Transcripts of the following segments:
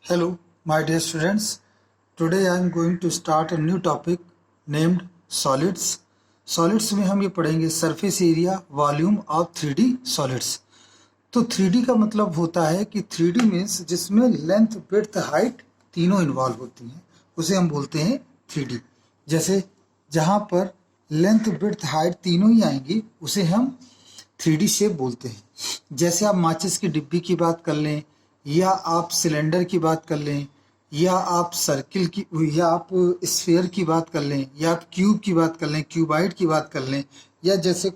Hello, my dear students. Today I am going to start a new topic named solids. Solids में हम ये पढ़ेंगे surface area volume of 3D solids. तो 3D का मतलब होता है कि 3D मीन्स जिसमें लेंथ विड्थ हाइट तीनों इन्वॉल्व होती हैं, उसे हम बोलते हैं 3D। जैसे जहाँ पर लेंथ विड्थ हाइट तीनों ही आएंगी उसे हम 3D शेप बोलते हैं। जैसे आप माचिस की डिब्बी की बात कर लें, या आप सिलेंडर की बात कर लें, या आप सर्किल की, या आप स्फीयर की बात कर लें, या आप क्यूब की बात कर लें, क्यूबाइड की बात कर लें, या जैसे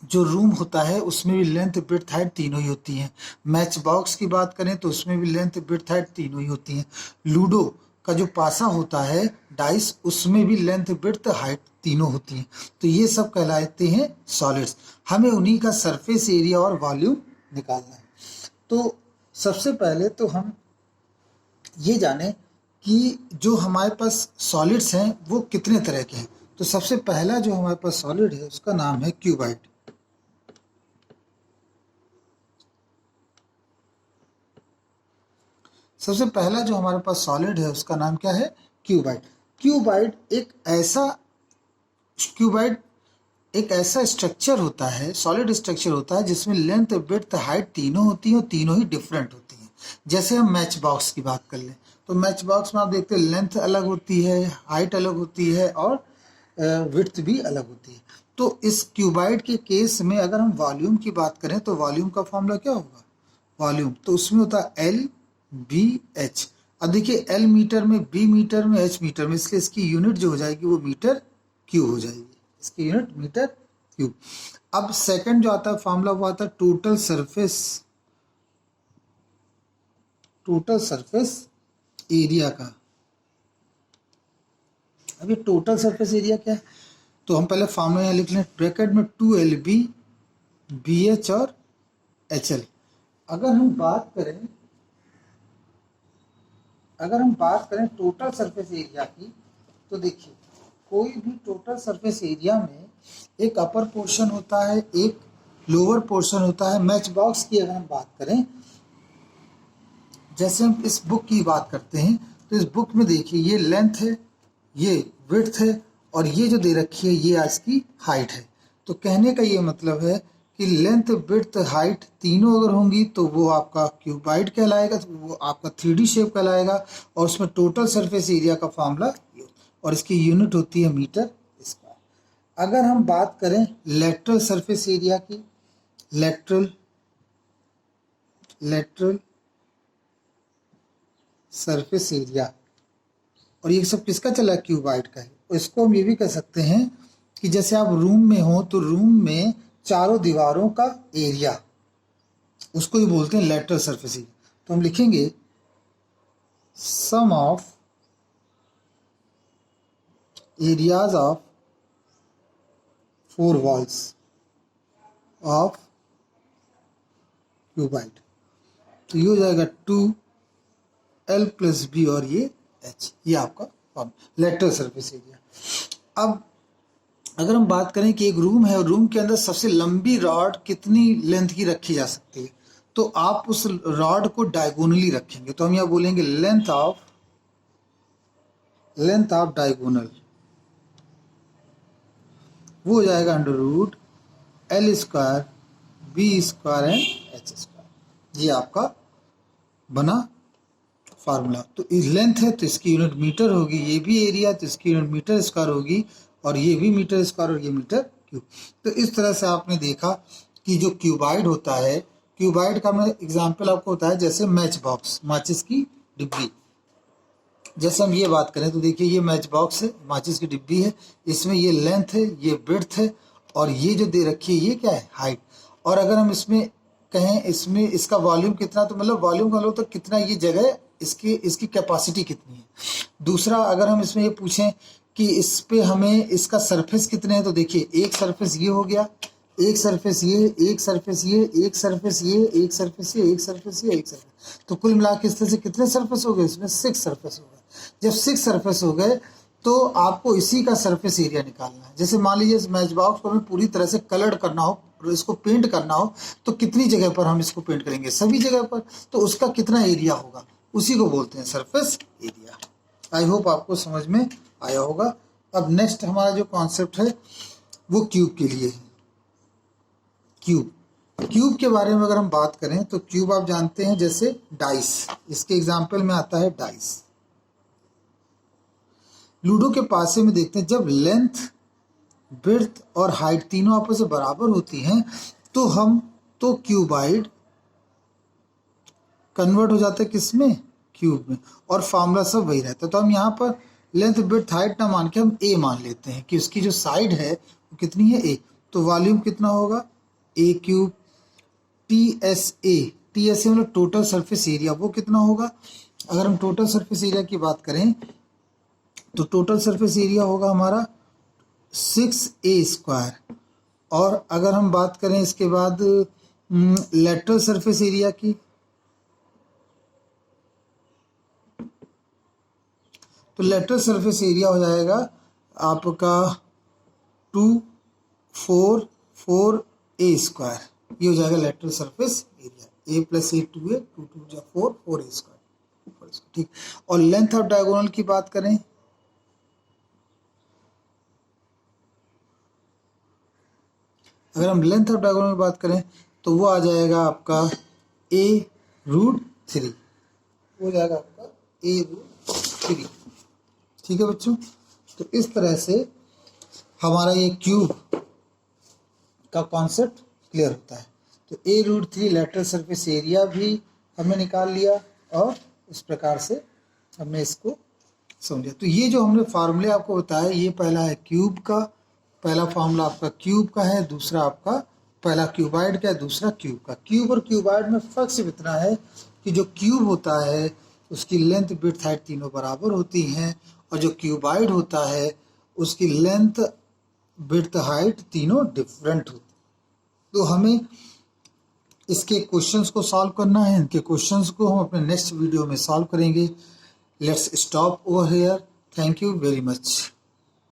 जो रूम होता है उसमें भी लेंथ विड्थ हाइट तीनों ही होती हैं। मैच बॉक्स की बात करें तो उसमें भी लेंथ विड्थ हाइट तीनों ही होती हैं। लूडो का जो पासा होता है डाइस, उसमें भी लेंथ विड्थ हाइट तीनों होती हैं। तो ये सब कहलाते हैं सॉलिड्स। हमें उन्हीं का सरफेस एरिया और वॉल्यूम निकालना है। तो सबसे पहले तो हम ये जाने कि जो हमारे पास सॉलिड्स हैं वो कितने तरह के हैं। तो सबसे पहला जो हमारे पास सॉलिड है उसका नाम है क्यूबाइड। सबसे पहला जो हमारे पास सॉलिड है उसका नाम क्या है? क्यूबाइड। क्यूबाइड एक ऐसा स्ट्रक्चर होता है, सॉलिड स्ट्रक्चर होता है जिसमें लेंथ विड्थ हाइट तीनों होती हैं और तीनों ही डिफरेंट होती हैं। जैसे हम मैच बॉक्स की बात कर लें तो मैच बॉक्स में आप देखते हैं लेंथ अलग होती है, हाइट अलग होती है और विड्थ भी अलग होती है। तो इस क्यूबाइड के केस में अगर हम वॉल्यूम की बात करें तो वॉल्यूम का फॉर्मूला क्या होगा? वॉल्यूम तो उसमें होता है LBH। अब देखिए L मीटर में, B मीटर में, H मीटर में, इसलिए इसकी यूनिट जो हो जाएगी वो मीटर क्यूब हो जाएगी। इसकी यूनिट मीटर क्यूब। अब सेकंड जो आता है फॉर्मूला वो आता है टोटल सरफेस एरिया का। अब ये टोटल सरफेस एरिया क्या है? तो हम पहले फॉर्मूला यहाँ लिख लें, ब्रैकेट में 2LB BH और HL। अगर हम बात करें टोटल सरफेस एरिया की, तो देखिए कोई भी टोटल सरफेस एरिया में एक अपर पोर्शन होता है, एक लोअर पोर्शन होता है। मैच बॉक्स की अगर हम बात करें, जैसे हम इस बुक की बात करते हैं तो इस बुक में देखिए ये लेंथ है, ये विड्थ है और ये जो दे रखी है ये इसकी हाइट है। तो कहने का ये मतलब है कि लेंथ विड्थ हाइट तीनों अगर होंगी तो वो आपका क्यूबाइड कहलाएगा, तो वो आपका 3D शेप कहलाएगा। और उसमें टोटल सरफेस एरिया का फॉर्मूला और इसकी यूनिट होती है मीटर स्क्वायर। अगर हम बात करें लेटरल सरफेस एरिया की, लेटरल सरफेस एरिया, और ये सब किसका चला? क्यूबाइड का है। और इसको हम ये भी कह सकते हैं कि जैसे आप रूम में हो तो रूम में चारों दीवारों का एरिया, उसको ही बोलते हैं लेटरल सरफेस एरिया। तो हम लिखेंगे sum of areas of 4 walls of cuboid. तो ये हो जाएगा 2L + B और ये H, ये आपका फॉर्म लेटरल सरफेस एरिया। अब अगर हम बात करें कि एक रूम है और रूम के अंदर सबसे लंबी रॉड कितनी लेंथ की रखी जा सकती है, तो आप उस रॉड को डायगोनली रखेंगे। तो हम यहाँ बोलेंगे लेंथ ऑफ डायगोनल, वो हो जाएगा √L² B² एंड H²। ये आपका बना फार्मूला। तो इस लेंथ है तो इसकी यूनिट मीटर होगी, ये भी एरिया तो इसकी यूनिट मीटर स्क्वायर होगी, और ये भी मीटर स्क्वायर और ये मीटर क्यूब। तो इस तरह से आपने देखा कि जो क्यूबाइड होता है, क्यूबाइड का मैं एग्जांपल आपको होता है जैसे मैच बॉक्स, माचिस की डिब्बी। जैसे हम ये बात करें तो देखिए ये मैच बॉक्स है, माचिस की डिब्बी है, इसमें ये लेंथ है, ये विड्थ है, और ये जो दे रखी है ये क्या है? हाइट। और अगर हम इसमें कहें इसमें इसका वॉल्यूम कितना, तो मतलब वॉल्यूम का मतलब तो कितना ये जगह, इसकी कैपेसिटी कितनी है। दूसरा अगर हम इसमें ये पूछें कि इस पे हमें इसका सरफेस कितने हैं, तो देखिए एक सरफेस ये हो गया, एक सरफेस ये, एक सरफेस ये, एक सरफेस ये, एक सरफेस ये, एक सरफेस ये, एक सरफेस। तो कुल मिला के इस तरह से कितने सरफेस हो गए? इसमें 6 सरफेस हो गए। जब 6 सरफेस हो गए तो आपको इसी का सरफेस एरिया निकालना है। जैसे मान लीजिए इस मैच बॉक्स को हमें पूरी तरह से कलर्ड करना हो, इसको पेंट करना हो, तो कितनी जगह पर हम इसको पेंट करेंगे? सभी जगह पर। तो उसका कितना एरिया होगा? उसी को बोलते हैं सरफेस एरिया। आई होप आपको समझ में आया होगा। अब नेक्स्ट हमारा जो कॉन्सेप्ट है वो क्यूब के लिए है। क्यूब के बारे में अगर हम बात करें तो क्यूब आप जानते हैं जैसे डाइस, इसके एग्जाम्पल में आता है डाइस। लूडो के पासे में देखते हैं जब लेंथ, विड्थ और हाइट तीनों आपस में बराबर होती हैं तो क्यूबाइड कन्वर्ट हो जाता है किसमें, क्यूब में, और फॉर्मूला सब वही रहता है। तो हम यहाँ पर लेंथ, विड्थ, हाइट ना मान के हम ए मान लेते हैं कि उसकी जो साइड है वो कितनी है, ए। तो वॉल्यूम कितना होगा, ए क्यूब। टीएसए मतलब टोटल सरफेस एरिया, वो कितना होगा। अगर हम टोटल सरफेस एरिया की बात करें तो टोटल सरफेस एरिया होगा हमारा 6a²। और अगर हम बात करें इसके बाद लेटरल सरफेस एरिया की, तो लेटरल सरफेस एरिया हो जाएगा आपका 244a²। ये हो जाएगा lateral surface area. a + a 2a, 2 2 जा 4, 4a²। ठीक। और लेंथ ऑफ डायगोनल की बात करें अगर हम लेंथ ऑफ डायगोनल की बात करें तो वो आ जाएगा आपका a√3, हो जाएगा आपका a√3। ठीक है बच्चों। तो इस तरह से हमारा ये क्यूब का कॉन्सेप्ट क्लियर होता है। तो a√3 लेटरल सरफेस एरिया भी हमने निकाल लिया और इस प्रकार से हमने इसको समझा। तो ये जो हमने फार्मूले आपको बताया, ये पहला है क्यूब का, पहला फार्मूला आपका क्यूब का है, दूसरा आपका पहला क्यूबाइड का है, दूसरा क्यूब का। क्यूब और क्यूबाइड में फर्क सिर्फ इतना है कि जो क्यूब होता है उसकी लेंथ, विड्थ, हाइट तीनों बराबर होती हैं, और जो क्यूबाइड होता है उसकी लेंथ, विड्थ, हाइट तीनों डिफरेंट होती है। तो हमें इसके क्वेश्चंस को सॉल्व करना है। इनके क्वेश्चंस को हम अपने नेक्स्ट वीडियो में सॉल्व करेंगे। Let's stop over here. Thank you very much.